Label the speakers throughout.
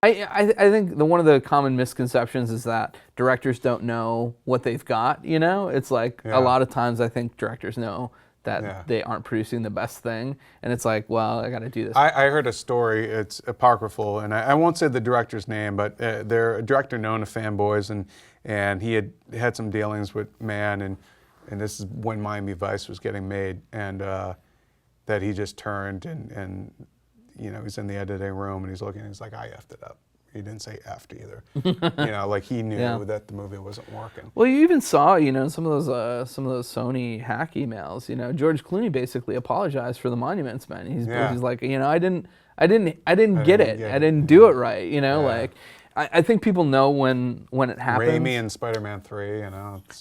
Speaker 1: I think one of the common misconceptions is that directors don't know what they've got. It's like a
Speaker 2: Yeah.
Speaker 1: lot of times I think directors know
Speaker 2: Yeah.
Speaker 1: that they aren't producing the best thing, and it's like, well, I got to do this.
Speaker 2: I heard a story, it's apocryphal, and I won't say the director's name, but they're a director known to fanboys, and he had some dealings with Mann, and this is when Miami Vice was getting made, and that he just turned and he's in the editing room and he's looking and he's like, I effed it up. He didn't say effed either. Like he knew
Speaker 1: Yeah.
Speaker 2: that the movie wasn't working.
Speaker 1: Well, you even saw, some of those Sony hack emails. George Clooney basically apologized for the Monuments Men. He's like, I didn't get it. I didn't do it right. Like I think people know when it happens.
Speaker 2: Raimi and Spider-Man 3,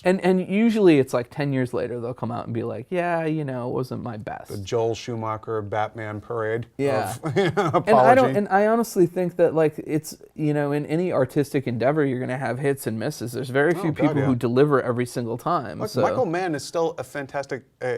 Speaker 1: And usually it's like 10 years later they'll come out and be like, yeah, it wasn't my best.
Speaker 2: The Joel Schumacher Batman parade.
Speaker 1: Yeah.
Speaker 2: Of apology.
Speaker 1: And I honestly think that like it's, in any artistic endeavor you're going to have hits and misses. There's very few people who deliver every single time.
Speaker 2: Look,
Speaker 1: so.
Speaker 2: Michael Mann is still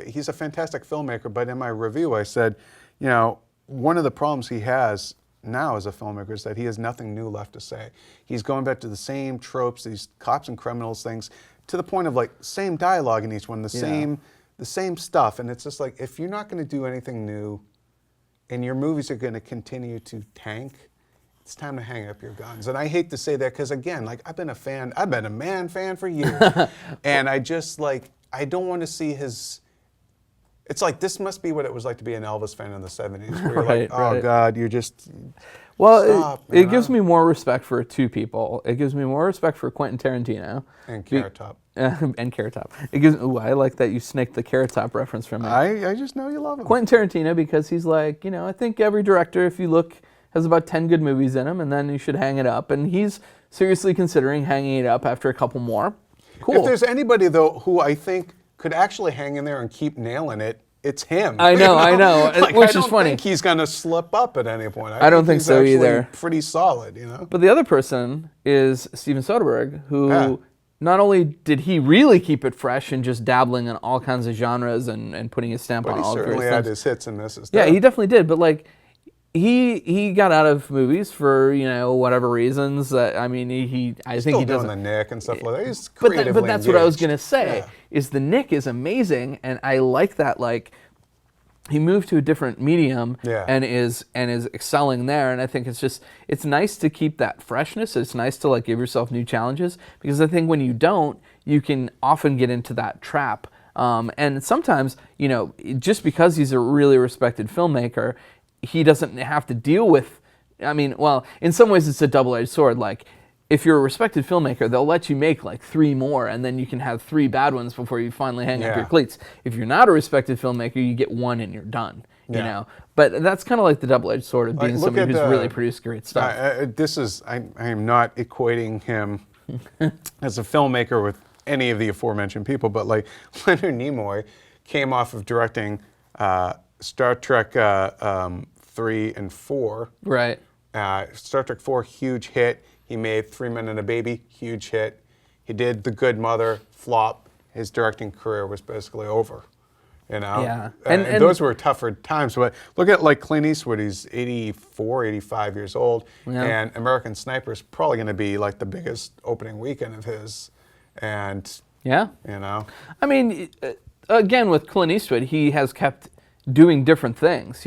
Speaker 2: he's a fantastic filmmaker, but in my review I said, one of the problems he has now as a filmmaker is that he has nothing new left to say. He's going back to the same tropes, these cops and criminals things, to the point of like same dialogue in each one, the same stuff. And it's just like, if you're not going to do anything new and your movies are going to continue to tank, it's time to hang up your guns. And I hate to say that because again, like I've been a Mann fan for years. And I just like, I don't want to see his... It's like, this must be what it was like to be an Elvis fan in the 70s, where you're like, oh, God, you're just...
Speaker 1: Well,
Speaker 2: stop,
Speaker 1: it gives me more respect for two people. It gives me more respect for Quentin Tarantino.
Speaker 2: And Carrot Top.
Speaker 1: And Carrot Top. I like that you snaked the Carrot Top reference from me.
Speaker 2: I just know you love him.
Speaker 1: Quentin Tarantino, because he's like, I think every director, if you look, has about 10 good movies in him, and then you should hang it up. And he's seriously considering hanging it up after a couple more. Cool.
Speaker 2: If there's anybody, though, who I think could actually hang in there and keep nailing it, it's him.
Speaker 1: I know.
Speaker 2: Like,
Speaker 1: Which is
Speaker 2: I don't
Speaker 1: funny.
Speaker 2: think he's going to slip up at any point.
Speaker 1: I don't think
Speaker 2: he's
Speaker 1: so
Speaker 2: actually
Speaker 1: either.
Speaker 2: Pretty solid,
Speaker 1: But the other person is Steven Soderbergh, who not only did he really keep it fresh and just dabbling in all kinds of genres and putting his stamp on all
Speaker 2: But he
Speaker 1: various
Speaker 2: certainly had
Speaker 1: things.
Speaker 2: his hits and misses.
Speaker 1: Yeah, he definitely did. But like, he got out of movies for whatever reasons. I think he doesn't.
Speaker 2: Doing the Nick and stuff like that. He's creatively
Speaker 1: But that's what I was
Speaker 2: engaged.
Speaker 1: gonna say. Is the Nick is amazing, and I like that. Like, he moved to a different medium and is excelling there. And I think it's nice to keep that freshness. It's nice to like give yourself new challenges, because I think when you don't, you can often get into that trap. And sometimes, just because he's a really respected filmmaker, he doesn't have to deal with, in some ways it's a double-edged sword. Like, if you're a respected filmmaker, they'll let you make like 3 more, and then you can have 3 bad ones before you finally hang up your cleats. If you're not a respected filmmaker, you get 1 and you're done. But that's kind of like the double-edged sword of being somebody who's really produced great stuff.
Speaker 2: I am not equating him as a filmmaker with any of the aforementioned people, but like Leonard Nimoy came off of directing Star Trek 3 and 4.
Speaker 1: Right.
Speaker 2: Star Trek 4, huge hit. He made 3 Men and a Baby, huge hit. He did The Good Mother, flop. His directing career was basically over.
Speaker 1: Yeah.
Speaker 2: And those were tougher times. But look at like Clint Eastwood, he's 84, 85 years old.
Speaker 1: Yeah.
Speaker 2: And American Sniper is probably going to be like the biggest opening weekend of his. And,
Speaker 1: again, with Clint Eastwood, he has kept doing different things,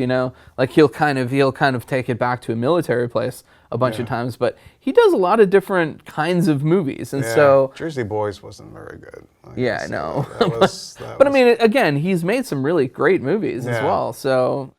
Speaker 1: like he'll kind of take it back to a military place a bunch of times, but he does a lot of different kinds of movies, and so
Speaker 2: Jersey Boys wasn't very good.
Speaker 1: I know.
Speaker 2: But
Speaker 1: again, he's made some really great movies as well. So